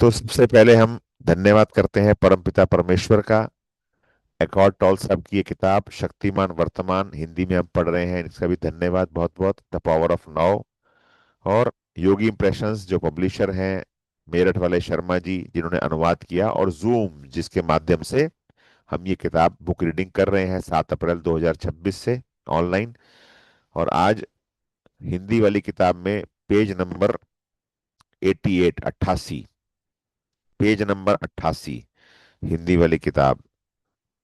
तो सबसे पहले हम धन्यवाद करते हैं परमपिता परमेश्वर का। एकॉर्ड टॉल साहब की ये किताब शक्तिमान वर्तमान हिंदी में हम पढ़ रहे हैं, इसका भी धन्यवाद बहुत बहुत। The power of now. और योगी इंप्रेशंस जो पब्लिशर हैं, मेरठ वाले शर्मा जी जिन्होंने अनुवाद किया, और जूम जिसके माध्यम से हम ये किताब बुक रीडिंग कर रहे हैं 7 अप्रैल 2026 से ऑनलाइन। और आज हिंदी वाली किताब में page number 88 88, page number 88 Hindi वाली किताब,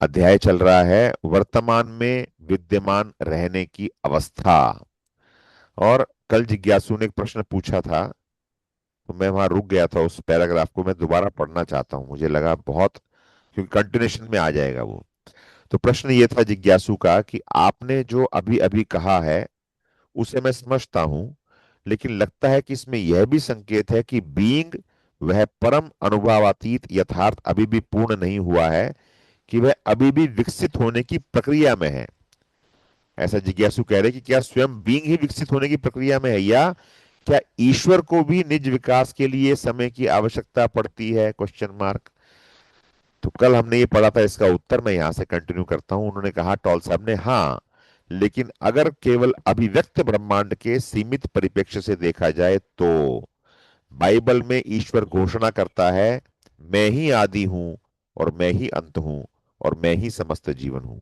अध्याय चल रहा है वर्तमान में विद्यमान रहने की अवस्था। और कल जिज्ञासु ने एक प्रश्न पूछा था, तो मैं वहां रुक गया था, उस पैराग्राफ को मैं दोबारा पढ़ना चाहता हूं, मुझे लगा बहुत, क्योंकि कंटिन्यूशन में आ जाएगा वो। तो प्रश्न ये था जिज्ञासु का कि आपने जो अभी अभी कहा है उसे मैं समझता हूं, लेकिन लगता है कि इसमें यह भी संकेत है कि बीइंग, वह परम अनुभवातीत यथार्थ अभी भी पूर्ण नहीं हुआ है, कि वह अभी भी विकसित होने की प्रक्रिया में है। ऐसा जिज्ञासु कह रहे कि क्या स्वयं बीइंग ही विकसित होने की प्रक्रिया में है, या क्या ईश्वर को भी निज विकास के लिए समय की आवश्यकता पड़ती है, क्वेश्चन मार्क। तो कल हमने ये पढ़ा था, इसका उत्तर मैं यहां से कंटिन्यू करता हूं। उन्होंने कहा, टॉल साहब ने, हाँ, लेकिन अगर केवल अभिव्यक्त ब्रह्मांड के सीमित परिप्रेक्ष्य से देखा जाए तो बाइबल में ईश्वर घोषणा करता है, मैं ही आदि हूं और मैं ही अंत हूं और मैं ही समस्त जीवन हूं।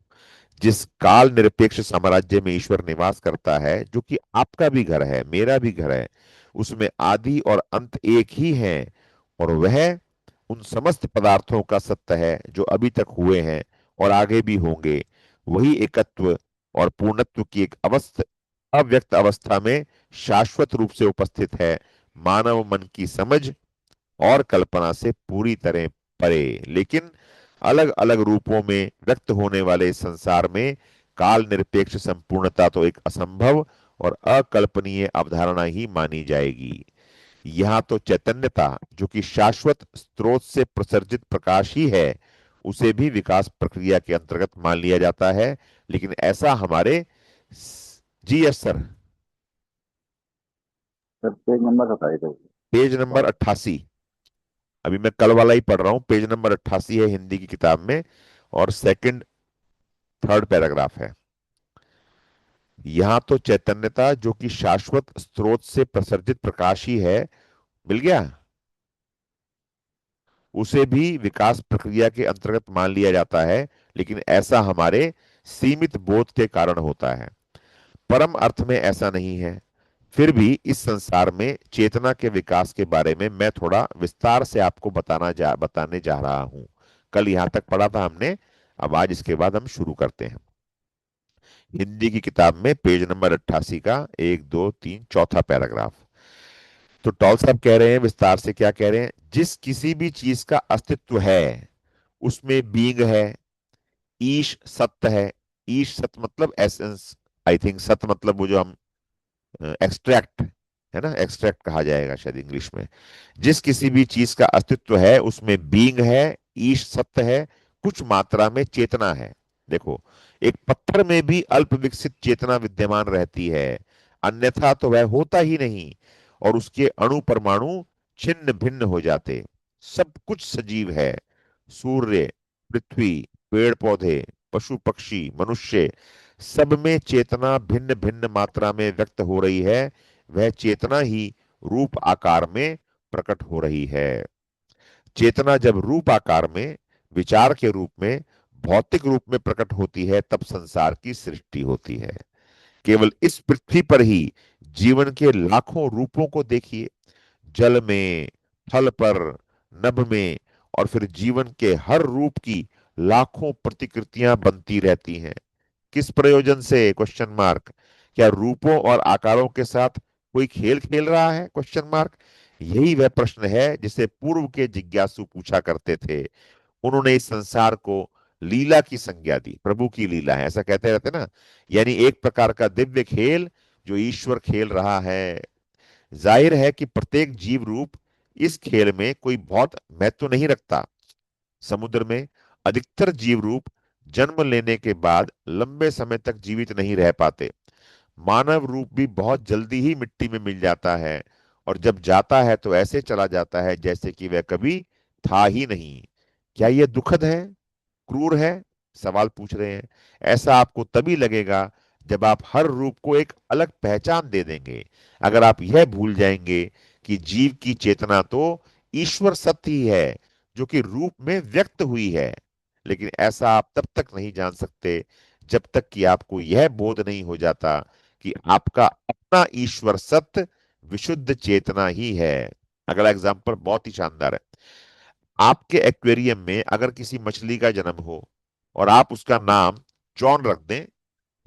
जिस काल निरपेक्ष साम्राज्य में ईश्वर निवास करता है, जो कि आपका भी घर है, मेरा भी घर है, उसमें आदि और अंत एक ही है, और वह उन समस्त पदार्थों का सत्य है जो अभी तक हुए हैं और आगे भी होंगे। वही एकत्व और पूर्णत्व की एक अवस्था, अव्यक्त अवस्था में शाश्वत रूप से उपस्थित है, मानव मन की समझ और कल्पना से पूरी तरह परे। लेकिन अलग अलग रूपों में व्यक्त होने वाले इस संसार में काल निरपेक्ष संपूर्णता तो एक असंभव और अकल्पनीय अवधारणा ही मानी जाएगी। यहाँ तो चैतन्यता, जो कि शाश्वत स्रोत से प्रसर्जित प्रकाश ही है, उसे भी विकास प्रक्रिया के अंतर्गत मान लिया जाता है। लेकिन ऐसा हमारे, जी yes sir, sir page number बताइए तो। Page number 88। अभी मैं कल वाला ही पढ़ रहा हूँ, पेज नंबर 88 है हिंदी की किताब में, और सेकंड थर्ड पैराग्राफ है। यहां तो चैतन्यता, जो कि शाश्वत स्रोत से प्रसर्जित प्रकाश ही है, मिल गया, उसे भी विकास प्रक्रिया के अंतर्गत मान लिया जाता है। लेकिन ऐसा हमारे सीमित बोध के कारण होता है, परम अर्थ में ऐसा नहीं है। फिर भी इस संसार में चेतना के विकास के बारे में मैं थोड़ा विस्तार से आपको बताने जा रहा हूं। कल यहां तक पढ़ा था हमने, अब आज इसके बाद हम शुरू करते हैं। हिंदी की किताब में पेज नंबर 88 का 1 2 3 चौथा पैराग्राफ। तो टॉल साहब कह रहे हैं विस्तार से, क्या कह रहे हैं, जिस किसी भी चीज का अस्तित्व है उसमें बीइंग है, ईश सत्य है। ईश सत्य मतलब एसेंस, आई थिंक सत्य मतलब वो जो हम एक्सट्रैक्ट, है ना, एक्सट्रैक्ट कहा जाएगा शायद इंग्लिश में। जिस किसी भी चीज का अस्तित्व है उसमें बीइंग है, ईश सत्य है, कुछ मात्रा में चेतना है। देखो, एक पत्थर में भी अल्प विकसित चेतना विद्यमान रहती है, अन्यथा तो वह होता ही नहीं, और उसके अणु परमाणु छिन्न भिन्न हो जाते। सब कुछ सजीव है, सूर्य, पृथ्वी, पेड़ पौधे, पशु पक्षी, मनुष्य, सब में चेतना भिन्न भिन्न मात्रा में व्यक्त हो रही है। वह चेतना ही रूप आकार में प्रकट हो रही है। चेतना जब रूप आकार में, विचार के रूप में, भौतिक रूप में प्रकट होती है, तब संसार की सृष्टि होती है। केवल इस पृथ्वी पर ही जीवन के लाखों रूपों को देखिए, जल में, फल पर, नभ में, और फिर जीवन के हर रूप की लाखों प्रतिकृतियां बनती रहती हैं। किस प्रयोजन से, क्वेश्चन मार्क। क्या रूपों और आकारों के साथ कोई खेल खेल रहा है, क्वेश्चन मार्क। यही वह प्रश्न है जिसे पूर्व के जिज्ञासु पूछा करते थे। उन्होंने इस संसार को लीला की संज्ञा दी, प्रभु की लीला है ऐसा कहते रहते ना, यानी एक प्रकार का दिव्य खेल जो ईश्वर खेल रहा है। जाहिर है कि प्रत्येक जीव रूप इस खेल में कोई बहुत महत्व नहीं रखता। समुद्र में अधिकतर जीव रूप जन्म लेने के बाद लंबे समय तक जीवित नहीं रह पाते। मानव रूप भी बहुत जल्दी ही मिट्टी में मिल जाता है, और जब जाता है तो ऐसे चला जाता है जैसे कि वह कभी था ही नहीं। क्या यह दुखद है, क्रूर है? सवाल पूछ रहे हैं। ऐसा आपको तभी लगेगा जब आप हर रूप को एक अलग पहचान दे देंगे। अगर आप यह भूल जाएंगे कि जीव की चेतना तो ईश्वर सत्य ही है, जो कि रूप में व्यक्त हुई है। लेकिन ऐसा आप तब तक नहीं जान सकते जब तक कि आपको यह बोध नहीं हो जाता कि आपका अपना ईश्वर सत्य विशुद्ध चेतना ही है। अगला एग्जाम्पल बहुत ही शानदार है। आपके एक्वेरियम में अगर किसी मछली का जन्म हो और आप उसका नाम जॉन रख दें,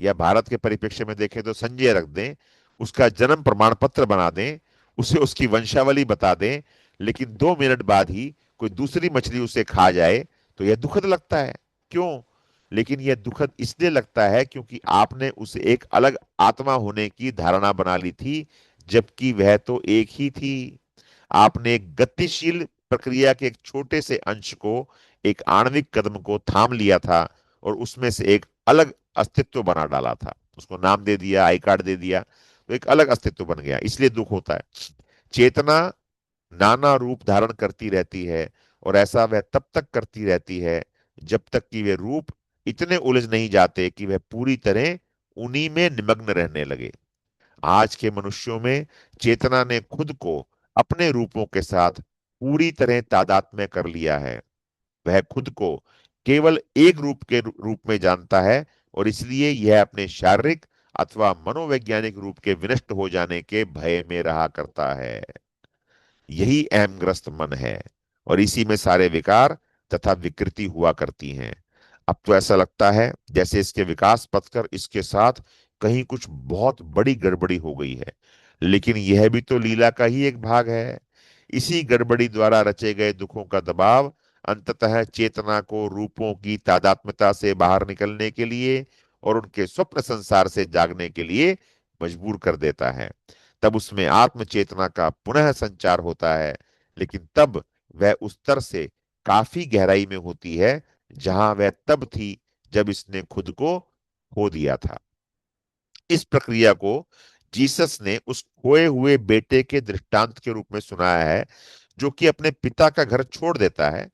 या भारत के परिप्रेक्ष्य में देखें तो संजय रख दें, उसका जन्म प्रमाण पत्र बना दें, उसे उसकी वंशावली बता दें, लेकिन 2 मिनट बाद ही कोई दूसरी मछली उसे खा जाए, तो यह दुखद लगता है। क्यों? लेकिन यह दुखद इसलिए लगता है क्योंकि आपने उसे एक अलग आत्मा होने की धारणा बना ली थी, जबकि वह तो एक ही थी। आपने एक गतिशील प्रक्रिया के एक छोटे से अंश को, एक आणविक कदम को थाम लिया था और उसमें से एक अलग अस्तित्व बना डाला था। उसको नाम दे दिया, आई कार्ड दे दिया, तो एक अलग अस्तित्व बन गया। इसलिए दुख होता है। चेतना नाना रूप धारण करती रहती है, और ऐसा वह तब तक करती रहती है जब तक कि वे रूप इतने उलझ नहीं जाते कि वह पूरी तरह उन्हीं में निमग्न रहने लगे। आज के मनुष्यों में चेतना ने खुद को अपने रूपों के साथ पूरी तरह तादात्म्य कर लिया है। वह खुद को केवल एक रूप के रूप में जानता है, और इसलिए यह अपने शारीरिक अथवा मनोवैज्ञानिक रूप के विनष्ट हो जाने के भय में रहा करता है। यही अहमग्रस्त मन है, और इसी में सारे विकार तथा विकृति हुआ करती हैं। अब तो ऐसा लगता है जैसे इसके विकास पथ कर इसके साथ कहीं कुछ बहुत बड़ी गड़बड़ी हो गई है। लेकिन यह भी तो लीला का ही एक भाग है। इसी गड़बड़ी द्वारा रचे गए दुखों का दबाव अंततः चेतना को रूपों की तादात्म्यता से बाहर निकलने के लिए और उनके स्वप्न संसार से जागने के लिए मजबूर कर देता है। तब उसमें आत्म चेतना का पुनः संचार होता है, लेकिन तब वह उस स्तर से काफी गहराई में होती है जहां वह तब थी जब इसने खुद को खो दिया था। इस प्रक्रिया को जीसस ने उस खोए हुए बेटे के दृष्टांत के रूप में सुनाया है, जो कि अपने पिता का घर छोड़ देता है,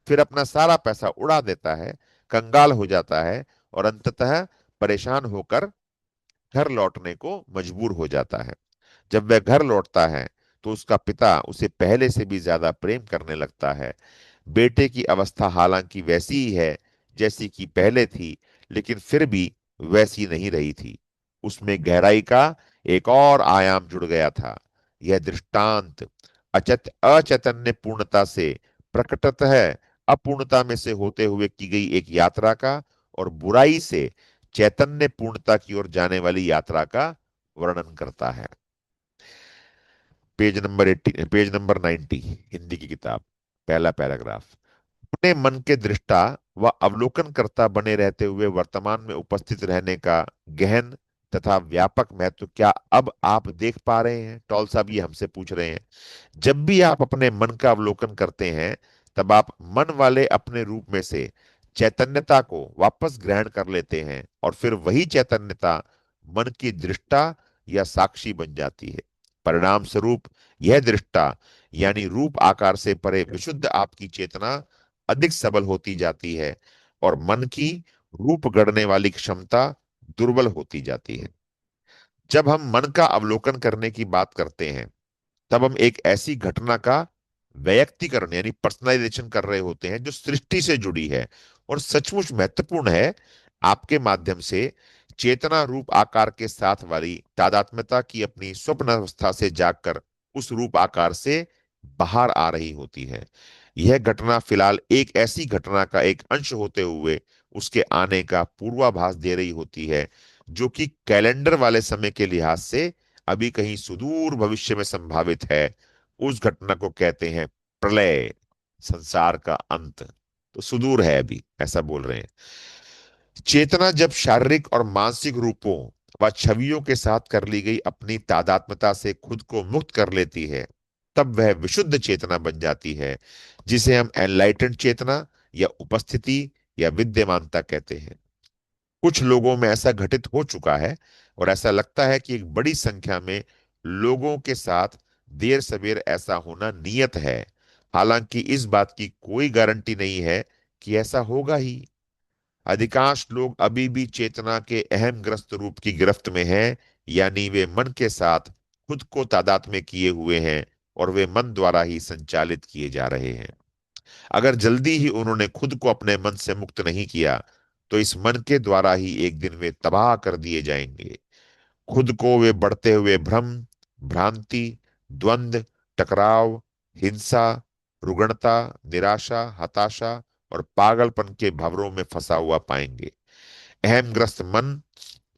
फिर अपना सारा पैसा उड़ा देता है, कंगाल हो जाता है, और अंततः परेशान होकर घर लौटने को मजबूर हो जाता है। जब वह घर लौटता है तो उसका पिता उसे पहले से भी ज्यादा प्रेम करने लगता है। बेटे की अवस्था हालांकि वैसी ही है जैसी कि पहले थी, लेकिन फिर भी वैसी नहीं रही थी। उसमें गहराई का एक और आयाम जुड़ गया था। यह दृष्टांत अचैतन्य पूर्णता से प्रकटतः अपूर्णता में से होते हुए की गई एक यात्रा का, और बुराई से चैतन्य पूर्णता की ओर जाने वाली यात्रा का वर्णन करता है। पेज नंबर 90, हिंदी की किताब, पहला पैराग्राफ। अपने मन के दृष्टा व अवलोकनकर्ता बने रहते हुए वर्तमान में उपस्थित रहने का गहन तथा व्यापक महत्व क्या अब आप देख पा रहे हैं? टॉल साहब ये हमसे पूछ रहे हैं। जब भी आप अपने मन का अवलोकन करते हैं, तब आप मन वाले अपने रूप में से चैतन्यता को वापस ग्रहण कर लेते हैं, और फिर वही चैतन्यता मन की दृष्टा या साक्षी बन जाती है। परिणाम स्वरूप यह दृष्टा यानी रूप आकार से परे विशुद्ध आपकी चेतना अधिक सबल होती जाती है, और मन की रूप गढ़ने वाली क्षमता दुर्बल होती जाती है। जब हम मन का अवलोकन करने की बात करते हैं, तब हम एक ऐसी घटना का वैयक्तिकरण यानी पर्सनलाइजेशन कर रहे होते हैं जो सृष्टि से जुड़ी है और सचमुच महत्वपूर्ण है। आपके माध्यम से चेतना रूप आकार के साथ वाली तादात्म्यता की अपनी स्वप्न अवस्था से जागकर उस रूप आकार से बाहर आ रही होती है। यह घटना फिलहाल एक ऐसी घटना का एक अंश होते हुए उसके आने का पूर्वाभास दे रही होती है, जो कि कैलेंडर वाले समय के लिहाज से अभी कहीं सुदूर भविष्य में संभावित है। उस घटना को कहते हैं प्रलय, संसार का अंत। तो सुदूर है अभी, ऐसा बोल रहे हैं। चेतना जब शारीरिक और मानसिक रूपों व छवियों के साथ कर ली गई अपनी तादात्म्यता से खुद को मुक्त कर लेती है, तब वह विशुद्ध चेतना बन जाती है, जिसे हम एनलाइटेंड चेतना या उपस्थिति या विद्यमानता कहते हैं। कुछ लोगों में ऐसा घटित हो चुका है, और ऐसा लगता है कि एक बड़ी संख्या में लोगों के साथ देर सवेर ऐसा होना नियत है। हालांकि इस बात की कोई गारंटी नहीं है कि ऐसा होगा ही। अधिकांश लोग अभी भी चेतना के अहम ग्रस्त रूप की गिरफ्त में हैं, यानी वे मन के साथ खुद को तादात्म्य किए हुए हैं और वे मन द्वारा ही संचालित किए जा रहे हैं। अगर जल्दी ही उन्होंने खुद को अपने मन से मुक्त नहीं किया, तो इस मन के द्वारा ही एक दिन वे तबाह कर दिए जाएंगे। खुद को वे बढ़ते हुए भ्रम, भ्रांति, द्वंद्व, टकराव, हिंसा, रुग्णता, निराशा, हताशा और पागलपन के भंवरों में फंसा हुआ पाएंगे। अहमग्रस्त मन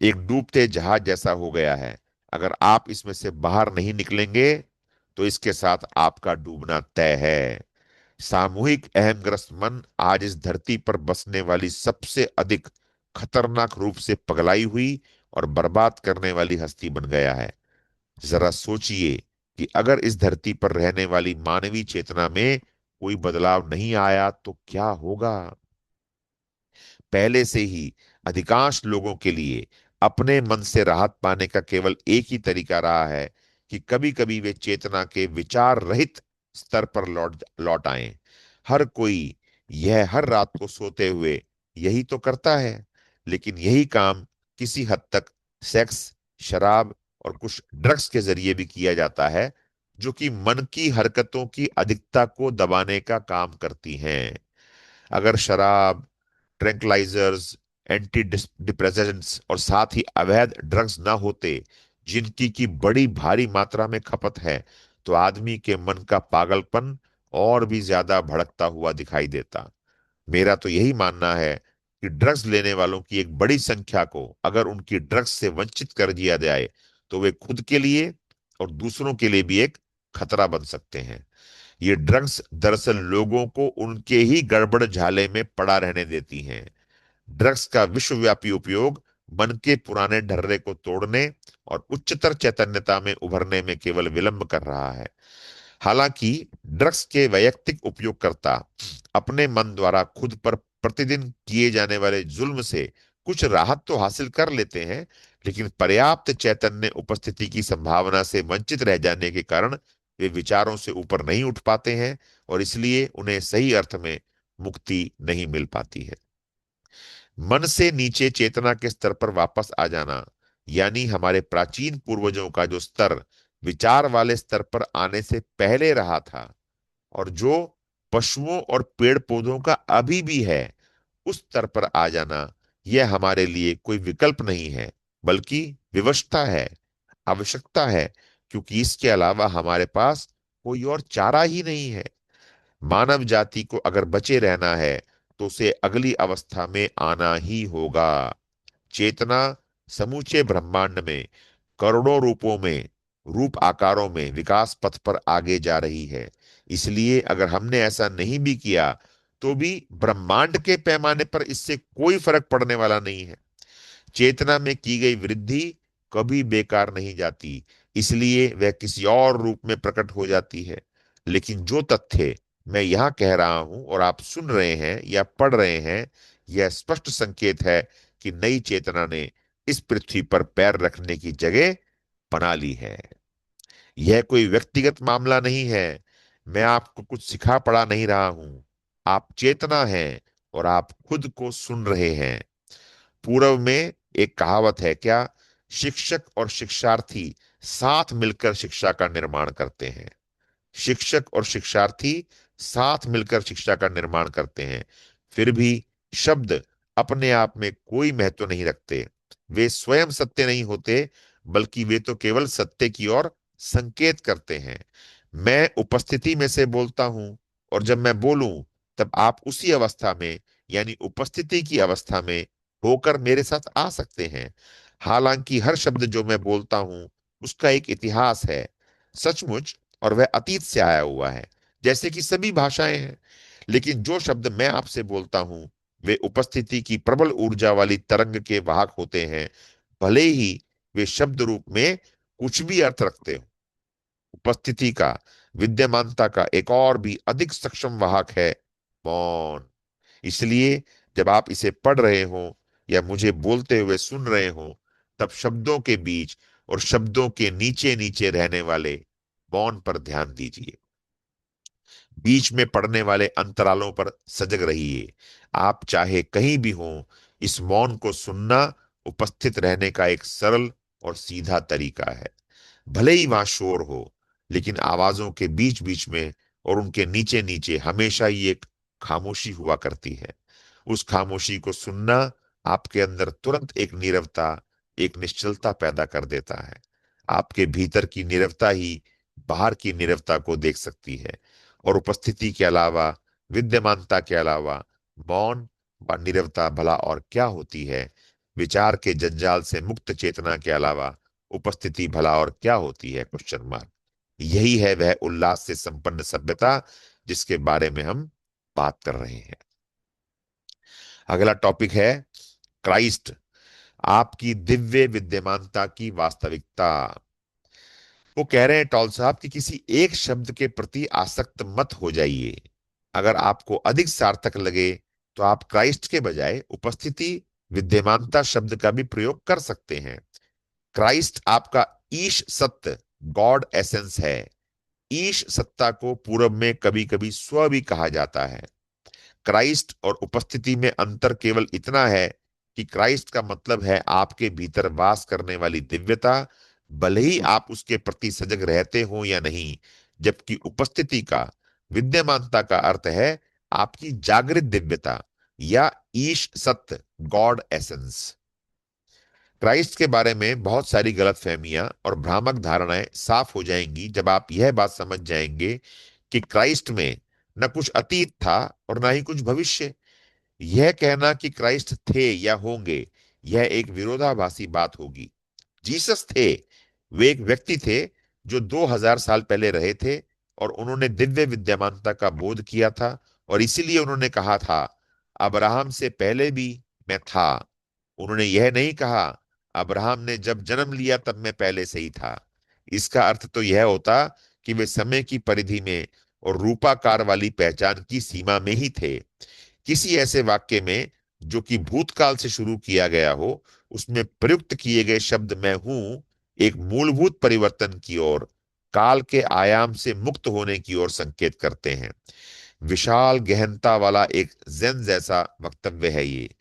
एक डूबते जहाज जैसा हो गया है। अगर आप इसमें से बाहर नहीं निकलेंगे, तो इसके साथ आपका डूबना तय है। सामूहिक अहमग्रस्त मन आज इस धरती पर बसने वाली सबसे अधिक खतरनाक रूप से पगलाई हुई और बर्बाद करने वाली हस्ती बन गया है। जरा सोचिए कि अगर इस धरती पर रहने वाली मानवीय चेतना में कोई बदलाव नहीं आया तो क्या होगा। पहले से ही अधिकांश लोगों के लिए अपने मन से राहत पाने का केवल एक ही तरीका रहा है कि कभी कभी वे चेतना के विचार रहित स्तर पर लौट लौट आए। हर कोई यह हर रात को सोते हुए यही तो करता है, लेकिन यही काम किसी हद तक सेक्स, शराब और कुछ ड्रग्स के जरिए भी किया जाता है, जो कि मन की हरकतों की अधिकता को दबाने का काम करती हैं। अगर शराब, ट्रैंक्विलाइजर्स, एंटी डिप्रेसेंट्स और साथ ही अवैध ड्रग्स ना होते, जिनकी की बड़ी भारी मात्रा में खपत है, तो आदमी के मन का पागलपन और भी ज्यादा भड़कता हुआ दिखाई देता। मेरा तो यही मानना है कि ड्रग्स लेने वालों की एक बड़ी संख्या को अगर उनकी ड्रग्स से वंचित कर दिया जाए, तो वे खुद के लिए और दूसरों के लिए भी एक खतरा बन सकते हैं। ये ड्रग्स दरअसल लोगों को उनके ही गड़बड़ झाले में पड़ा रहने देती हैं। ड्रग्स का विश्वव्यापी उपयोग मन के पुराने ढर्रे को तोड़ने और उच्चतर चैतन्यता में उभरने में केवल विलंब कर रहा है। हालांकि ड्रग्स के वैयक्तिक उपयोगकर्ता अपने मन द्वारा खुद पर प्रतिदिन किए जाने वाले जुल्म से कुछ राहत तो हासिल कर लेते हैं, लेकिन पर्याप्त चैतन्य उपस्थिति की संभावना से वंचित रह जाने के कारण वे विचारों से ऊपर नहीं उठ पाते हैं और इसलिए उन्हें सही अर्थ में मुक्ति नहीं मिल पाती है। मन से नीचे चेतना के स्तर पर वापस आ जाना, यानी हमारे प्राचीन पूर्वजों का जो स्तर विचार वाले स्तर पर आने से पहले रहा था और जो पशुओं और पेड़ पौधों का अभी भी है, उस स्तर पर आ जाना, यह हमारे लिए कोई विकल्प नहीं है, बल्कि विवशता है, आवश्यकता है, क्योंकि इसके अलावा हमारे पास कोई और चारा ही नहीं है। मानव जाति को अगर बचे रहना है, तो उसे अगली अवस्था में आना ही होगा। चेतना समूचे ब्रह्मांड में करोड़ों रूपों में, रूप आकारों में विकास पथ पर आगे जा रही है। इसलिए अगर हमने ऐसा नहीं भी किया, तो भी ब्रह्मांड के पैमाने पर इससे कोई फर्क पड़ने वाला नहीं है। चेतना में की गई वृद्धि कभी बेकार नहीं जाती, इसलिए वह किसी और रूप में प्रकट हो जाती है। लेकिन जो तथ्य मैं यहां कह रहा हूं और आप सुन रहे हैं या पढ़ रहे हैं, यह स्पष्ट संकेत है कि नई चेतना ने इस पृथ्वी पर पैर रखने की जगह बना ली है। यह कोई व्यक्तिगत मामला नहीं है। मैं आपको कुछ सिखा पढ़ा नहीं रहा हूं। आप चेतना हैं और आप खुद को सुन रहे हैं। पूर्व में एक कहावत है क्या, शिक्षक और शिक्षार्थी साथ मिलकर शिक्षा का निर्माण करते हैं। शिक्षक और शिक्षार्थी साथ मिलकर शिक्षा का निर्माण करते हैं। फिर भी शब्द अपने आप में कोई महत्व नहीं रखते। वे स्वयं सत्य नहीं होते, बल्कि वे तो केवल सत्य की ओर संकेत करते हैं। मैं उपस्थिति में से बोलता हूं, और जब मैं बोलूं, तब आप उसी अवस्था में, यानी उपस्थिति की अवस्था में होकर मेरे साथ आ सकते हैं। हालांकि हर शब्द जो मैं बोलता हूं, उसका एक इतिहास है, सचमुच, और वह अतीत से आया हुआ है, जैसे कि सभी भाषाएं हैं। लेकिन जो शब्द मैं आपसे बोलता हूं, वे उपस्थिति की प्रबल ऊर्जा वाली तरंग के वाहक होते हैं, भले ही वे शब्द रूप में कुछ भी अर्थ रखते हो। उपस्थिति का, विद्यमानता का एक और भी अधिक सक्षम वाहक है, मौन। इसलिए जब आप इसे पढ़ रहे हो या मुझे बोलते हुए सुन रहे हो, तब शब्दों के बीच और शब्दों के नीचे नीचे रहने वाले मौन पर ध्यान दीजिए। बीच में पड़ने वाले अंतरालों पर सजग रहिए। आप चाहे कहीं भी हों, इस मौन को सुनना उपस्थित रहने का एक सरल और सीधा तरीका है। भले ही वहां शोर हो, लेकिन आवाजों के बीच बीच में और उनके नीचे नीचे हमेशा ही एक खामोशी हुआ करती है। उस खामोशी को सुनना आपके अंदर तुरंत एक नीरवता, एक निश्चलता पैदा कर देता है। आपके भीतर की नीरवता ही बाहर की नीरवता को देख सकती है। और उपस्थिति के अलावा, विद्यमानता के अलावा, मौन व नीरवता भला और क्या होती है? विचार के जंजाल से मुक्त चेतना के अलावा उपस्थिति भला और क्या होती है? Question mark. यही है वह उल्लास से संपन्न सभ्यता जिसके बारे में हम बात कर रहे हैं। अगला टॉपिक है क्राइस्ट, आपकी दिव्य विद्यमानता की वास्तविकता। वो कह रहे हैं टॉल साहब कि किसी एक शब्द के प्रति आसक्त मत हो जाइए। अगर आपको अधिक सार्थक लगे तो आप क्राइस्ट के बजाय उपस्थिति, विद्यमानता शब्द का भी प्रयोग कर सकते हैं। क्राइस्ट आपका ईश सत्य, गॉड एसेंस है। ईश सत्ता को पूरब में कभी कभी स्व भी कहा जाता है। क्राइस्ट और उपस्थिति में अंतर केवल इतना है कि क्राइस्ट का मतलब है आपके भीतर वास करने वाली दिव्यता, भले ही आप उसके प्रति सजग रहते हो या नहीं। जबकि उपस्थिति का, विद्यमानता का अर्थ है आपकी जागृत दिव्यता या ईश सत्य, गॉड एसेंस। क्राइस्ट के बारे में बहुत सारी गलतफहमियां और भ्रामक धारणाएं साफ हो जाएंगी जब आप यह बात समझ जाएंगे कि क्राइस्ट में न कुछ अतीत था और ना ही कुछ भविष्य। यह कहना कि क्राइस्ट थे या होंगे, यह एक विरोधाभासी बात होगी। जीसस थे, वे एक व्यक्ति थे जो 2000 साल पहले रहे थे, और उन्होंने दिव्य विद्यमानता का बोध किया था। और इसीलिए उन्होंने कहा था, अब्राहम से पहले भी मैं था। उन्होंने यह नहीं कहा, अब्राहम ने जब जन्म लिया तब मैं पहले से ही था। इसका अर्थ तो यह होता कि वे समय की परिधि में और रूपाकार वाली पहचान की सीमा में ही थे। किसी ऐसे वाक्य में जो कि भूतकाल से शुरू किया गया हो, उसमें प्रयुक्त किए गए शब्द मैं हूं एक मूलभूत परिवर्तन की ओर, काल के आयाम से मुक्त होने की ओर संकेत करते हैं। विशाल गहनता वाला एक जेन जैसा वक्तव्य है ये।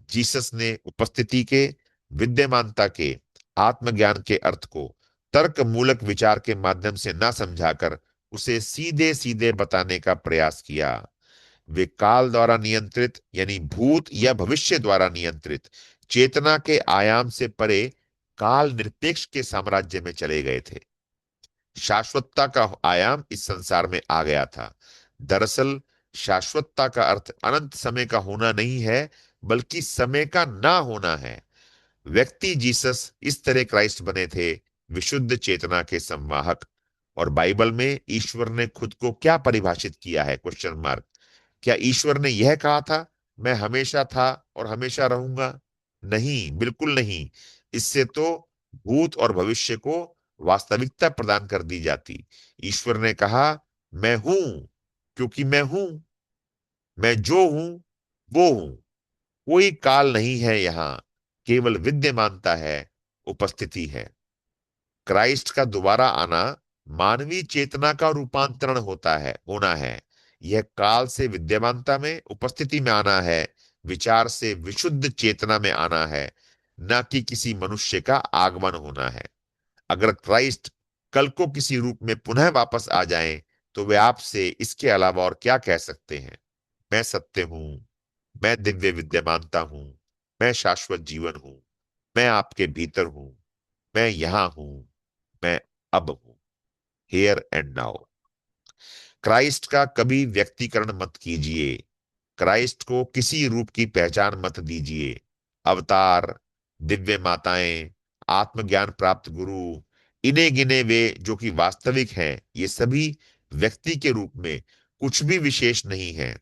जीसस ने उपस्थिति के, विद्यमानता के, आत्मज्ञान के अर्थ को तर्क मूलक विचार के माध्यम से ना समझाकर उसे सीधे सीधे बताने का प्रयास किया। वे काल द्वारा नियंत्रित यानी भूत या भविष्य द्वारा नियंत्रित चेतना के आयाम से परे काल निरपेक्ष के साम्राज्य में चले गए थे। शाश्वतता का आयाम इस संसार में आ गया था। दरअसल शाश्वतता का अर्थ अनंत समय का होना नहीं है, बल्कि समय का ना होना है। व्यक्ति जीसस इस तरह क्राइस्ट बने थे, विशुद्ध चेतना के संवाहक। और बाइबल में ईश्वर ने खुद को क्या परिभाषित किया है? Question mark. क्या ईश्वर ने यह कहा था, मैं हमेशा था और हमेशा रहूंगा? नहीं, बिल्कुल नहीं। इससे तो भूत और भविष्य को वास्तविकता प्रदान कर दी जाती। ईश्वर ने कहा, मैं हूं क्योंकि मैं हूं, मैं जो हूं वो हूं। कोई काल नहीं है यहां, केवल विद्यमानता है, उपस्थिति है। क्राइस्ट का दोबारा आना मानवीय चेतना का रूपांतरण होना है। यह काल से विद्यमानता में, उपस्थिति में आना है। विचार से विशुद्ध चेतना में आना है, न कि किसी मनुष्य का आगमन होना है। अगर क्राइस्ट कल को किसी रूप में पुनः वापस आ जाएं, तो वे आपसे इसके अलावा और क्या कह सकते हैं? मैं सत्य हूं, मैं दिव्य विद्यमानता हूं, मैं शाश्वत जीवन हूं, मैं आपके भीतर हूं, मैं यहां हूं, मैं अब हूं, हियर एंड नाउ। क्राइस्ट का कभी व्यक्तिकरण मत कीजिए। क्राइस्ट को किसी रूप की पहचान मत दीजिए। अवतार, दिव्य माताएं, आत्मज्ञान प्राप्त गुरु, इन्हें गिने वे जो कि वास्तविक हैं, ये सभी व्यक्ति के रूप में कुछ भी विशेष नहीं है।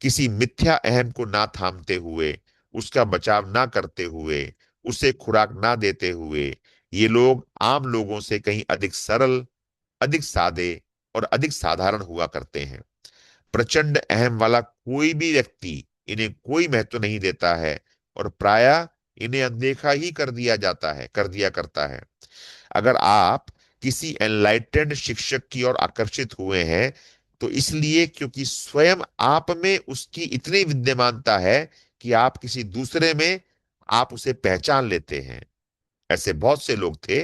किसी मिथ्या अहम को ना थामते हुए, उसका बचाव ना करते हुए, उसे खुराक ना देते हुए, ये लोग आम लोगों से कहीं अधिक सरल, अधिक सादे और अधिक साधारण हुआ करते हैं। प्रचंड अहम वाला कोई भी व्यक्ति इन्हें कोई महत्व नहीं देता है, और प्रायः इन्हें अनदेखा ही कर दिया करता है। अगर आप किसी एनलाइटेंड शिक्षक की ओर आकर्षित हुए हैं तो इसलिए क्योंकि स्वयं आप में उसकी इतनी विद्यमानता है कि आप किसी दूसरे में आप उसे पहचान लेते हैं। ऐसे बहुत से लोग थे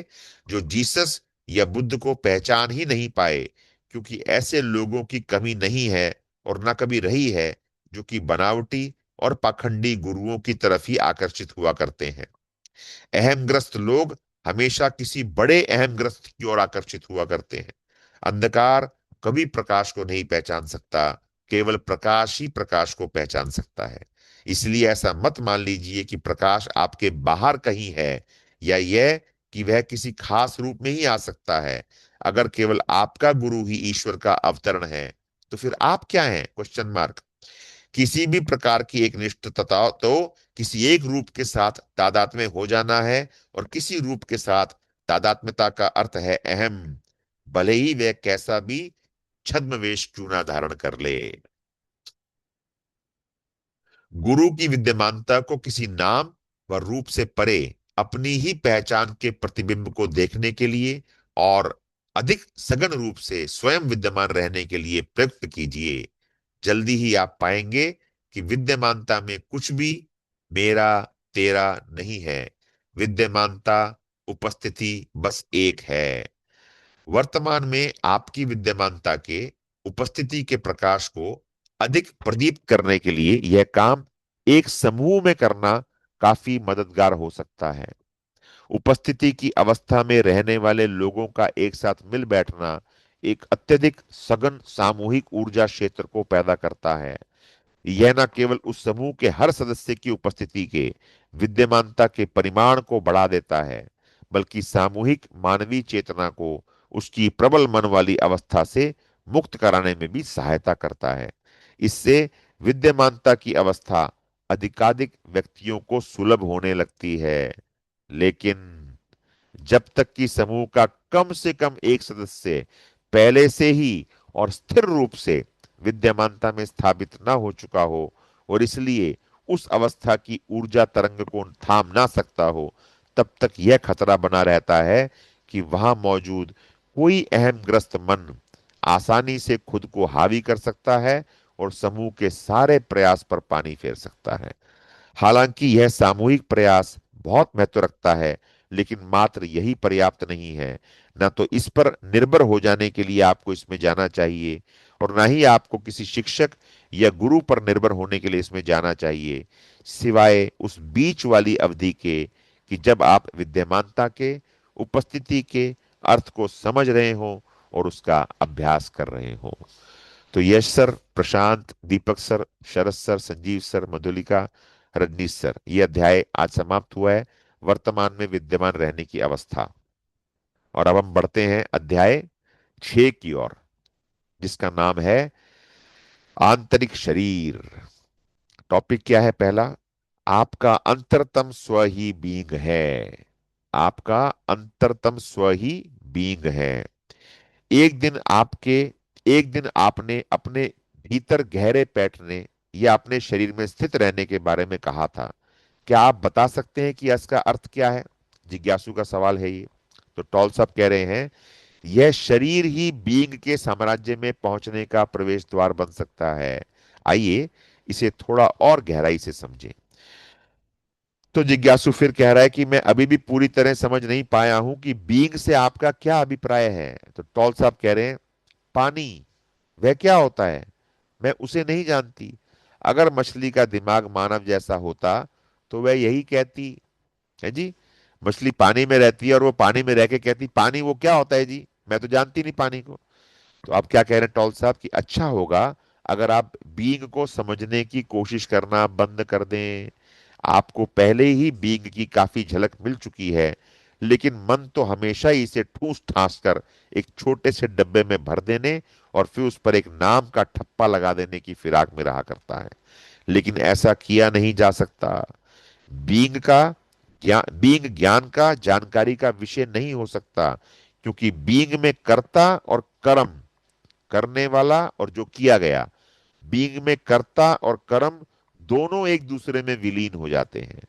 जो जीसस या बुद्ध को पहचान ही नहीं पाए, क्योंकि ऐसे लोगों की कमी नहीं है और ना कभी रही है जो कि बनावटी और पाखंडी गुरुओं की तरफ ही आकर्षित हुआ करते हैं। अहमग्रस्त लोग हमेशा किसी बड़े अहमग्रस्त की ओर आकर्षित हुआ करते हैं। अंधकार कभी प्रकाश को नहीं पहचान सकता, केवल प्रकाश ही प्रकाश को पहचान सकता है। इसलिए ऐसा मत मान लीजिए कि प्रकाश आपके बाहर कहीं है, या यह कि वह किसी खास रूप में ही आ सकता है। अगर केवल आपका गुरु ही ईश्वर का अवतरण है तो फिर आप क्या हैं? Question mark. किसी भी प्रकार की एक निष्ठता तो किसी एक रूप के साथ तादात्म्य हो जाना है, और किसी रूप के साथ तादात्म्यता का अर्थ है अहम, भले ही वह कैसा भी छद्मवेश क्यों ना धारण कर ले। गुरु की विद्यमानता को किसी नाम व रूप से परे अपनी ही पहचान के प्रतिबिंब को देखने के लिए और अधिक सघन रूप से स्वयं विद्यमान रहने के लिए प्रयुक्त कीजिए। जल्दी ही आप पाएंगे कि विद्यमानता में कुछ भी मेरा तेरा नहीं है। विद्यमानता, उपस्थिति बस एक है। वर्तमान में आपकी विद्यमानता के, उपस्थिति के प्रकाश को अधिक प्रदीप्त करने के लिए यह काम एक समूह में करना काफी मददगार हो सकता है। उपस्थिति की अवस्था में रहने वाले लोगों का एक साथ मिल बैठना एक अत्यधिक सघन सामूहिक ऊर्जा क्षेत्र को पैदा करता है। यह न केवल उस समूह के हर सदस्य की उपस्थिति के विद्यमानता के परिमाण को बढ़ा देता है, बल्कि सामूहिक मानवीय चेतना को उसकी प्रबल मन वाली अवस्था से मुक्त कराने में भी सहायता करता है। इससे विद्यमानता की अवस्था अधिकाधिक व्यक्तियों को सुलभ होने लगती है। लेकिन जब तक कि समूह का कम से कम एक सदस्य पहले से ही और स्थिर रूप से विद्यमानता में स्थापित ना हो चुका हो, और इसलिए उस अवस्था की ऊर्जा तरंग को थाम ना सकता हो, तब तक यह खतरा बना रहता है कि वहां मौजूद कोई अहमग्रस्त मन आसानी से खुद को हावी कर सकता है और समूह के सारे प्रयास पर पानी फेर सकता है। हालांकि यह सामूहिक प्रयास बहुत महत्व रखता है, लेकिन मात्र यही पर्याप्त नहीं है। ना तो इस पर निर्भर हो जाने के लिए आपको इसमें जाना चाहिए, और ना ही आपको किसी शिक्षक या गुरु पर निर्भर होने के लिए इसमें जाना चाहिए, सिवाय उस बीच वाली अवधि के कि जब आप विद्यमानता के, उपस्थिति के अर्थ को समझ रहे हो और उसका अभ्यास कर रहे हो। तो Yash sir, Prashant, Deepak sir, Sharad sir, Sanjeev sir, Madhulika, Rajneesh sir, ये अध्याय आज समाप्त हुआ है, वर्तमान में विद्यमान रहने की अवस्था। और अब हम बढ़ते हैं अध्याय 6 की ओर, जिसका नाम है आंतरिक शरीर। टॉपिक क्या है? पहला, आपका अंतरतम स्व ही बीइंग है। आपका अंतरतम स्व ही बीइंग है। एक दिन आपके एक दिन आपने अपने भीतर गहरे बैठने या अपने शरीर में स्थित रहने के बारे में कहा था। क्या आप बता सकते हैं कि इसका अर्थ क्या है? जिज्ञासु का सवाल है ये। तो टॉल साहब कह रहे हैं, यह शरीर ही बीइंग के साम्राज्य में पहुंचने का प्रवेश द्वार बन सकता है। आइए इसे थोड़ा और गहराई से समझें। तो जिज्ञासु फिर कह रहा है कि मैं अभी भी पूरी तरह समझ नहीं पाया हूं कि बीइंग से आपका क्या अभिप्राय है। तो टॉल साहब कह रहे हैं, पानी, वह क्या होता है? मैं उसे नहीं जानती। अगर मछली का दिमाग मानव जैसा होता तो वह यही कहती है जी। मछली पानी में रहती है और वो पानी में रह के कहती पानी वो क्या होता है जी, मैं तो जानती नहीं पानी को। तो आप क्या कह रहे हैं टॉल साहब कि अच्छा होगा अगर आप बीइंग को समझने की कोशिश करना बंद कर दें। आपको पहले ही बीइंग की काफी झलक मिल चुकी है, लेकिन मन तो हमेशा ही इसे ठूस ठास कर एक छोटे से डब्बे में भर देने और फिर उस पर एक नाम का ठप्पा लगा देने की फिराक में रहा करता है। लेकिन ऐसा किया नहीं जा सकता। बीइंग का बीइंग ज्ञान का, जानकारी का विषय नहीं हो सकता, क्योंकि बीइंग में कर्ता और कर्म, करने वाला और जो किया गया, बीइंग में कर्ता और कर्म दोनों एक दूसरे में विलीन हो जाते हैं।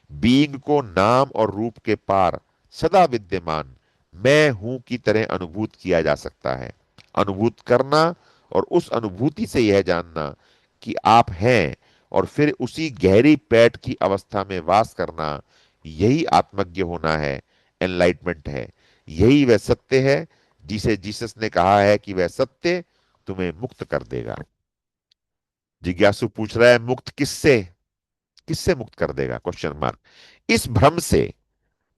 बीइंग को नाम और रूप के पार सदा विद्यमान, मैं हूं की तरह अनुभूत किया जा सकता है। अनुभूत करना और उस अनुभूति से यह जानना कि आप हैं, और फिर उसी गहरी पैठ की अवस्था में वास करना, यही आत्मज्ञ होना है, एनलाइटमेंट है। यही वह सत्य है जिसे जीसस ने कहा है कि वह सत्य तुम्हें मुक्त कर देगा। जिज्ञासु पूछ रहा है, मुक्त किससे? किससे मुक्त कर देगा, क्वेश्चन मार्क। इस भ्रम से,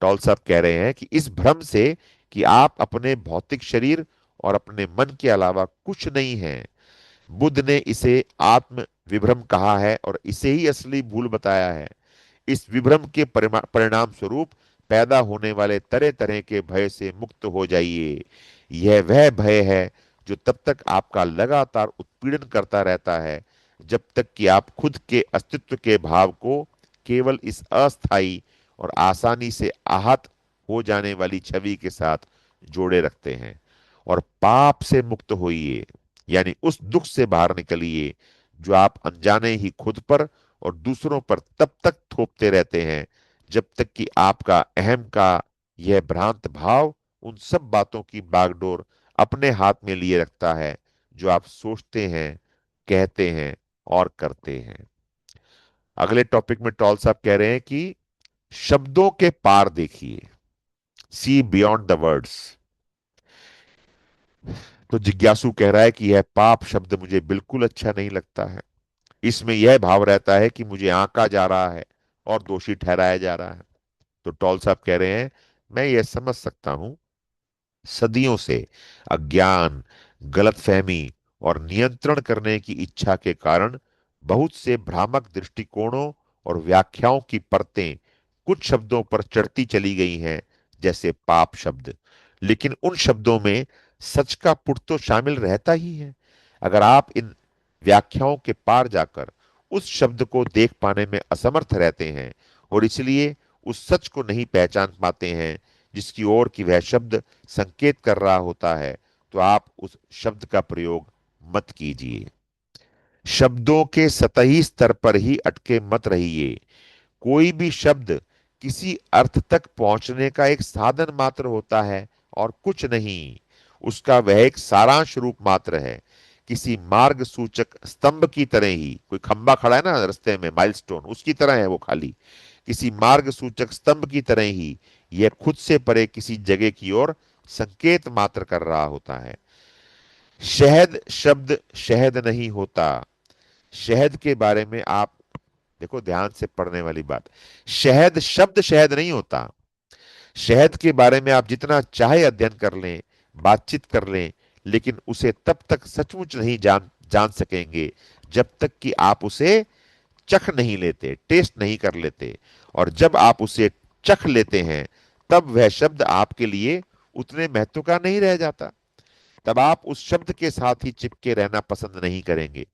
टॉल साहब कह रहे हैं कि इस भ्रम से कि आप अपने भौतिक शरीर और अपने मन के अलावा कुछ नहीं हैं। बुद्ध ने इसे आत्म विभ्रम कहा है और इसे ही असली भूल बताया है। इस विभ्रम के परिणाम स्वरूप पैदा होने वाले तरह तरह के भय से मुक्त हो जाइए। यह वह भय है जो तब तक आपका लगातार उत्पीड़न करता रहता है जब तक कि आप खुद के अस्तित्व के भाव को केवल इस अस्थाई और आसानी से आहत हो जाने वाली छवि के साथ जोड़े रखते हैं। और पाप से मुक्त होइए, यानी उस दुख से बाहर निकलिए जो आप अनजाने ही खुद पर और दूसरों पर तब तक थोपते रहते हैं जब तक कि आपका अहम का यह भ्रांत भाव उन सब बातों की बागडोर अपने हाथ में लिए रखता है जो आप सोचते हैं, कहते हैं और करते हैं। अगले टॉपिक में टॉल साहब कह रहे हैं कि शब्दों के पार देखिए, सी बियॉन्ड द वर्ड्स। तो जिज्ञासु कह रहा है कि यह पाप शब्द मुझे बिल्कुल अच्छा नहीं लगता है। इसमें यह भाव रहता है कि मुझे आंका जा रहा है और दोषी ठहराया जा रहा है। तो टॉल साहब कह रहे हैं, मैं यह समझ सकता हूं, सदियों से अज्ञान, गलतफहमी और नियंत्रण करने की इच्छा के कारण बहुत से भ्रामक दृष्टिकोणों और व्याख्याओं की परतें कुछ शब्दों पर चढ़ती चली गई हैं, जैसे पाप शब्द। लेकिन उन शब्दों में सच का पुट तो शामिल रहता ही है। अगर आप इन व्याख्याओं के पार जाकर उस शब्द को देख पाने में असमर्थ रहते हैं और इसलिए उस सच को नहीं पहचान पाते हैं जिसकी ओर की वह शब्द संकेत कर रहा होता है, तो आप उस शब्द का प्रयोग मत कीजिए। शब्दों के सतही स्तर पर ही अटके मत रहिए। कोई भी शब्द किसी अर्थ तक पहुंचने का एक साधन मात्र होता है और कुछ नहीं। उसका वह एक सारांश रूप मात्र है। किसी मार्ग सूचक स्तंभ की तरह ही, कोई खंबा खड़ा है ना रास्ते में, माइलस्टोन, उसकी तरह है वो खाली। किसी मार्ग सूचक स्तंभ की तरह ही यह खुद से परे किसी जगह की ओर संकेत मात्र कर रहा होता है। शहद शब्द शहद नहीं होता। शहद के बारे में आप देखो, ध्यान से पढ़ने वाली बात। शहद शब्द शहद नहीं होता। शहद के बारे में आप जितना चाहे अध्ययन कर लें, बातचीत कर लें, लेकिन उसे तब तक सचमुच नहीं जान जान सकेंगे जब तक कि आप उसे चख नहीं लेते, टेस्ट नहीं कर लेते। और जब आप उसे चख लेते हैं, तब वह शब्द आपके लिए उतने महत्व का नहीं रह जाता। तब आप उस शब्द के साथ ही चिपके रहना पसंद नहीं करेंगे।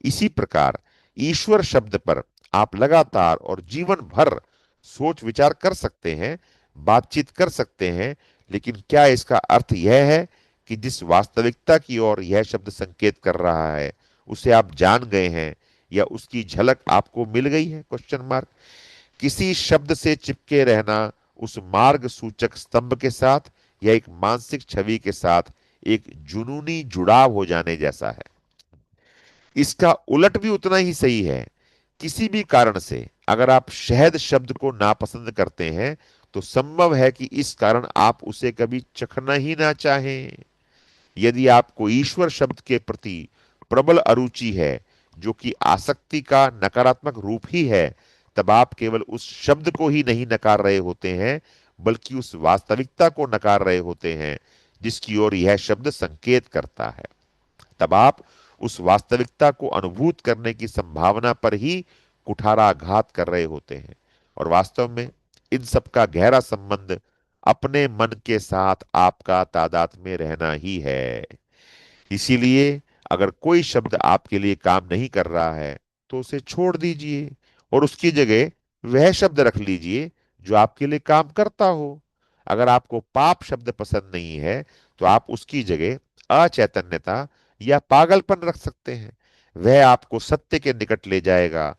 इसी प्रकार ईश्वर शब्द पर आप लगातार और जीवन भर सोच विचार कर सकते हैं, बातचीत कर सकते हैं, लेकिन क्या इसका अर्थ यह है कि जिस वास्तविकता की ओर यह शब्द संकेत कर रहा है उसे आप जान गए हैं या उसकी झलक आपको मिल गई है, क्वेश्चन मार्क। किसी शब्द से चिपके रहना उस मार्ग सूचक स्तंभ के साथ या एक मानसिक छवि के साथ एक जुनूनी जुड़ाव हो जाने जैसा है। इसका उलट भी उतना ही सही है। किसी भी कारण से अगर आप शहद शब्द को नापसंद करते हैं, तो संभव है कि इस कारण आप उसे कभी चखना ही ना चाहें। यदि आपको ईश्वर शब्द के प्रति प्रबल अरुचि है, जो कि आसक्ति का नकारात्मक रूप ही है, तब आप केवल उस शब्द को ही नहीं नकार रहे होते हैं, बल्कि उस वास्तविकता को नकार रहे होते हैं जिसकी ओर यह शब्द संकेत करता है। तब आप उस वास्तविकता को अनुभूत करने की संभावना पर ही कुठाराघात कर रहे होते हैं। और वास्तव में इन सब का गहरा संबंध अपने मन के साथ आपका तादाद में रहना ही है। इसीलिए अगर कोई शब्द आपके लिए काम नहीं कर रहा है, तो उसे छोड़ दीजिए और उसकी जगह वह शब्द रख लीजिए जो आपके लिए काम करता हो। अगर आपको पाप शब्द पसंद नहीं है, तो आप उसकी जगह अचैतन्यता या पागलपन रख सकते हैं। वह आपको सत्य के निकट ले जाएगा,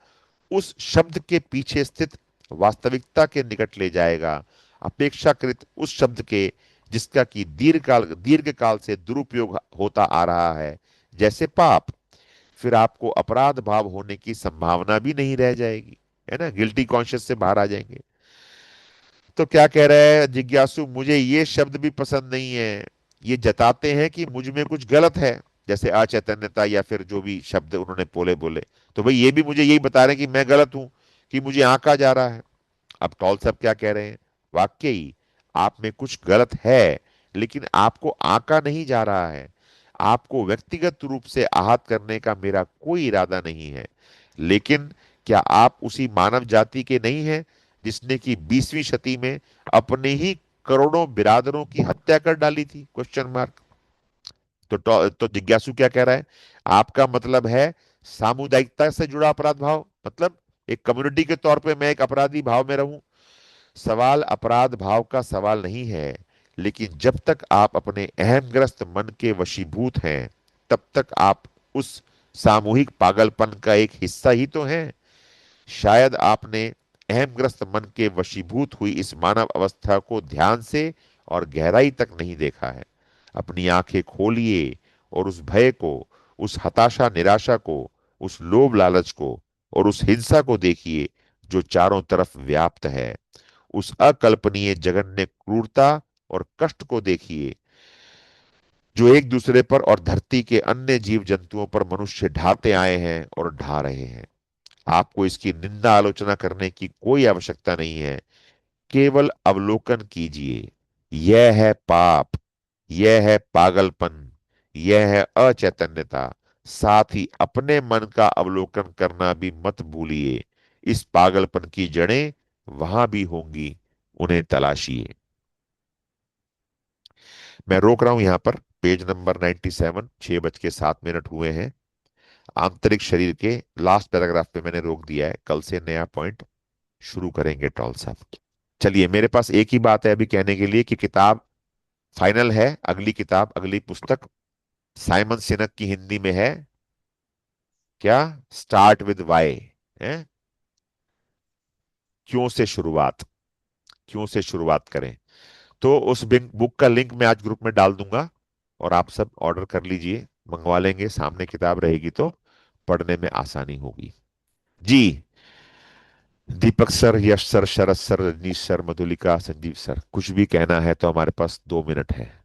उस शब्द के पीछे स्थित वास्तविकता के निकट ले जाएगा, अपेक्षाकृत उस शब्द के जिसका कि दीर्घ काल से दुरुपयोग होता आ रहा है, जैसे पाप, फिर आपको अपराध भाव होने की संभावना भी नहीं रह जाएगी, है ना, गिल्टी कॉन्शियस से बाहर आ जाएंगे। तो क्या कह रहा है जिज्ञासु, मुझे ये शब्द भी पसंद नहीं है, ये जताते हैं कि मुझ में कुछ गलत है, जैसे अचैतन्यता या फिर जो भी शब्द उन्होंने बोले बोले। तो भाई ये भी मुझे यही बता रहे हैं कि मैं गलत हूं, कि मुझे आंका जा रहा है। अब कौल साहब क्या कह रहे हैं, वाकई आप में कुछ गलत है, लेकिन आपको आंका नहीं जा रहा है। आपको व्यक्तिगत रूप से आहत करने का मेरा कोई इरादा नहीं है, लेकिन क्या आप उसी मानव जाति के नहीं हैं जिसने कि 20वीं शती में अपने ही करोड़ों बिरादरों की हत्या कर डाली थी, क्वेश्चन मार्क। तो जिज्ञासु क्या कह रहा है, आपका मतलब है सामुदायिकता से जुड़ा अपराध भाव, मतलब एक कम्युनिटी के तौर पे मैं एक अपराधी भाव में रहूं। सवाल अपराध भाव का सवाल नहीं है, लेकिन जब तक आप अपने अहमग्रस्त मन के वशीभूत हैं, तब तक आप उस सामूहिक पागलपन का एक हिस्सा ही तो हैं। शायद आपने अहमग्रस्त मन के वशीभूत हुई इस मानव अवस्था को ध्यान से और गहराई तक नहीं देखा है। अपनी आंखें खोलिए और उस भय को, उस हताशा निराशा को, उस लोभ लालच को और उस हिंसा को देखिए जो चारों तरफ व्याप्त है। उस अकल्पनीय जघन्य क्रूरता और कष्ट को देखिए जो एक दूसरे पर और धरती के अन्य जीव जंतुओं पर मनुष्य ढाते आए हैं और ढा रहे हैं। आपको इसकी निंदा आलोचना करने की कोई आवश्यकता नहीं है, केवल अवलोकन कीजिए। यह है पाप, यह है पागलपन, यह है अचैतन्यता। साथ ही अपने मन का अवलोकन करना भी मत भूलिए। इस पागलपन की जड़ें वहां भी होंगी, उन्हें तलाशिए। मैं रोक रहा हूं यहां पर, पेज नंबर 97, 6:07 हुए हैं। आंतरिक शरीर के लास्ट पैराग्राफ पे मैंने रोक दिया है, कल से नया पॉइंट शुरू करेंगे टॉल साहब। चलिए, मेरे पास एक ही बात है अभी कहने के लिए कि किताब फाइनल है। अगली किताब, अगली पुस्तक साइमन सिनक की हिंदी में है, क्या, स्टार्ट विद वाई, है, क्यों से शुरुआत, क्यों से शुरुआत करें। तो उस बुक का लिंक मैं आज ग्रुप में डाल दूंगा, और आप सब ऑर्डर कर लीजिए, मंगवा लेंगे, सामने किताब रहेगी तो पढ़ने में आसानी होगी। जी, Deepak sir, Yash sir, Sharad sir, Rajneesh sir, Madhulika, Sanjeev sir, कुछ भी कहना है तो हमारे पास 2 मिनट है।